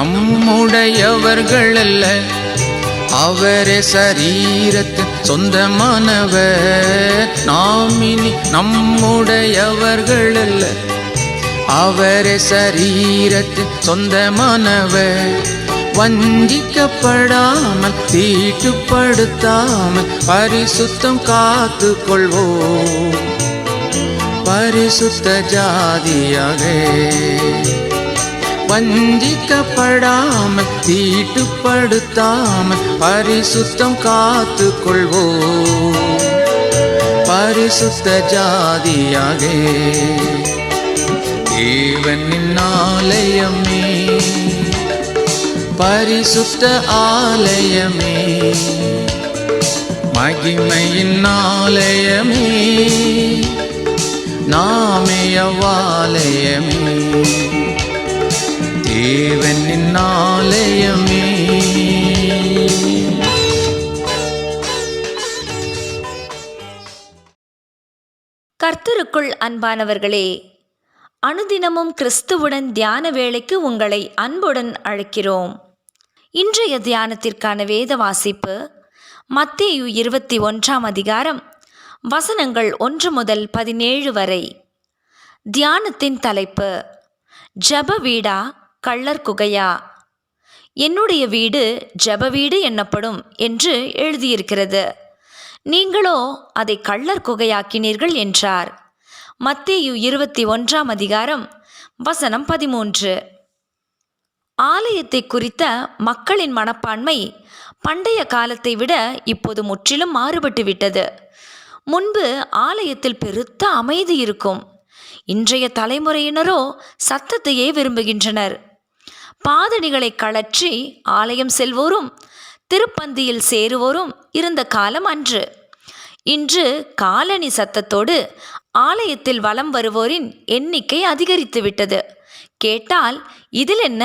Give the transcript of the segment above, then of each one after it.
நம்முடையவர்கள் அல்ல, அவரே சரீரத்தின் சொந்தமானவர். நாம் இனி நம்முடையவர்கள் அல்ல, அவரே சரீரத்தின் சொந்தமானவர். வஞ்சிக்கப்படாமல் தீட்டுப்படுத்தாமல் பரிசுத்தம் காத்து கொள்வோம், பரிசுத்த ஜாதியாக. வஞ்சிக்கப்படாமல் தீட்டுப்படுத்தாமல் பரிசுத்தம் காத்து கொள்வோம், பரிசுத்த ஜாதியாக. தேவனின் ஆலயமே, பரிசுத்த ஆலயமே, மகிமையின் ஆலயமே, நாமே அவ்வாலயமே. தேவனின் ஆலயமே. கர்த்தருக்குள் அன்பானவர்களே, அனுதினமும் கிறிஸ்துவுடன் தியான வேளைக்கு உங்களை அன்புடன் அழைக்கிறோம். இன்றைய தியானத்திற்கான வேத வாசிப்பு மத்தேயு 21 அதிகாரம் வசனங்கள் 1 முதல் 17 வரை. தியானத்தின் தலைப்பு ஜெப வீடா கள்ளர் குகையா? என்னுடைய வீடு ஜெப வீடு என்னப்படும் என்று எழுதியிருக்கிறது, நீங்களோ அதை கள்ளர் குகையாக்கினீர்கள் என்றார். மத்தேயு 21 அதிகாரம் வசனம் 13. ஆலயத்தை குறித்த மக்களின் மனப்பான்மை பண்டைய காலத்தை விட இப்போது முற்றிலும் மாறுபட்டு விட்டது. முன்பு ஆலயத்தில் பெருத்த அமைதி இருக்கும். இன்றைய தலைமுறையினரோ சத்தத்தையே விரும்புகின்றனர். பாதணிகளை கழற்றி ஆலயம் செல்வோரும் திருப்பந்தியில் சேருவோரும் இருந்த காலம் அன்று. இன்று காலணி சத்தத்தோடு ஆலயத்தில் வலம் வருவோரின் எண்ணிக்கை அதிகரித்து விட்டது. கேட்டால் இதில் என்ன,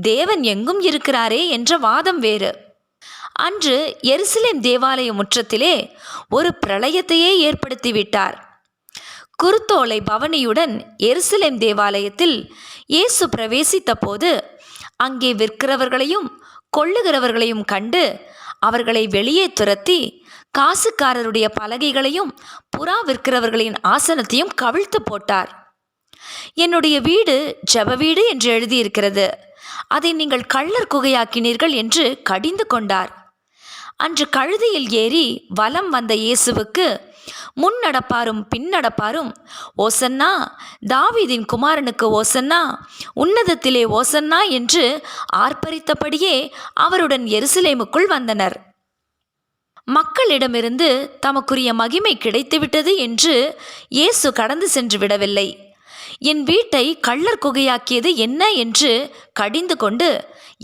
தேவன் எங்கும் இருக்கிறாரே என்ற வாதம் வேறு. அன்று எருசலேம் தேவாலய முற்றத்திலே ஒரு பிரளயத்தையே ஏற்படுத்திவிட்டார். குருத்தோலை பவனியுடன் எருசலேம் தேவாலயத்தில் இயேசு பிரவேசித்த போது அங்கே விற்கிறவர்களையும் கொள்ளுகிறவர்களையும் கண்டு அவர்களை வெளியே துரத்தி காசுக்காரருடைய பலகைகளையும் புறா விற்கிறவர்களின் ஆசனத்தையும் கவிழ்த்து போட்டார். என்னுடைய வீடு ஜெப வீடு என்று எழுதியிருக்கிறது, அதை நீங்கள் கள்ளர் குகையாக்கினீர்கள் என்று கடிந்து கொண்டார். அன்று கழுதையில் ஏறி வலம் வந்த இயேசுவுக்கு முன்னடப்பாரும் பின்னடப்பாரும் ஓசன்னா, தாவீதின் குமாரனுக்கு ஓசன்னா, உன்னதத்திலே ஓசன்னா என்று ஆர்ப்பரித்தபடியே அவருடன் எருசலேமுக்குள் வந்தனர். மக்களிடமிருந்து தமக்குரிய மகிமை கிடைத்துவிட்டது என்று இயேசு கடந்து சென்று விடவில்லை. என் வீட்டை கள்ளர் குகையாக்கியது என்ன என்று கடிந்து கொண்டு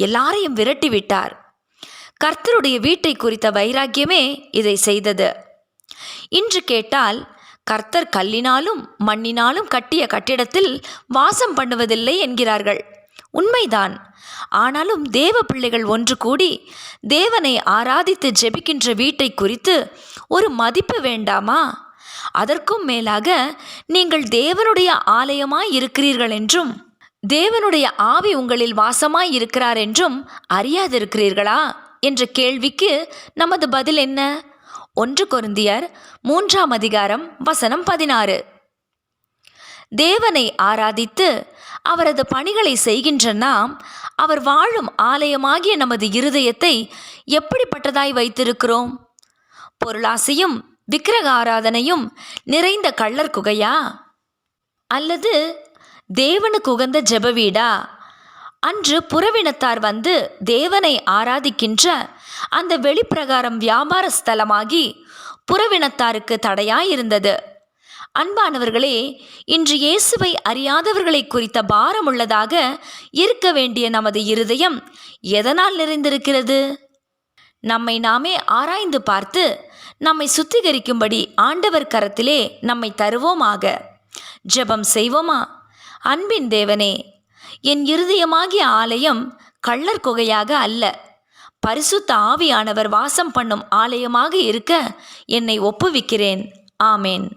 எல்லாரையும் விரட்டிவிட்டார். கர்த்தருடைய வீட்டை குறித்த வைராக்கியமே இதை செய்தது. இன்று கேட்டால் கர்த்தர் கல்லினாலும் மண்ணினாலும் கட்டிய கட்டிடத்தில் வாசம் பண்ணுவதில்லை என்கிறார்கள். உண்மைதான். ஆனாலும் தேவ பிள்ளைகள் ஒன்று கூடி தேவனை ஆராதித்து ஜெபிக்கின்ற வீட்டை குறித்து ஒரு மதிப்பு வேண்டாமா? அதற்கும் மேலாக நீங்கள் தேவனுடைய ஆலயமாய் இருக்கிறீர்கள் என்றும் தேவனுடைய ஆவி உங்களில் வாசமாய் இருக்கிறார் என்றும் அறியாதிருக்கிறீர்களா என்ற கேள்விக்கு நமது பதில் என்ன? 1 கொரிந்தியர் 3 அதிகாரம் வசனம் 16. தேவனை ஆராதித்து அவரது பணிகளை செய்கின்ற நாம் அவர் வாழும் ஆலயமாகிய நமது இருதயத்தை எப்படிப்பட்டதாய் வைத்திருக்கிறோம்? பொருளாசையும் விக்கிரக ஆராதனையும் நிறைந்த கள்ளர் குகையா? அல்லது தேவனுக்கு உகந்த ஜெப வீடா? அன்று புறவினத்தார் வந்து தேவனை ஆராதிக்கின்ற அந்த வெளிப்பிரகாரம் வியாபார ஸ்தலமாகி புறவினத்தாருக்கு தடையாயிருந்தது. அன்பானவர்களே, இன்று இயேசுவை அறியாதவர்களை குறித்த பாரம் உள்ளதாக இருக்க வேண்டிய நமது இருதயம் எதனால் நிறைந்திருக்கிறது? நம்மை நாமே ஆராய்ந்து பார்த்து நம்மை சுத்திகரிக்கும்படி ஆண்டவர் கரத்திலே நம்மை தருவோமாக. ஜெபம் செய்வோமா? அன்பின் தேவனே, என் இருதயமாகிய ஆலயம் கள்ளர் குகையாக அல்ல, பரிசுத்த ஆவியானவர் வாசம் பண்ணும் ஆலயமாக இருக்க என்னை ஒப்புவிக்கிறேன். ஆமேன்.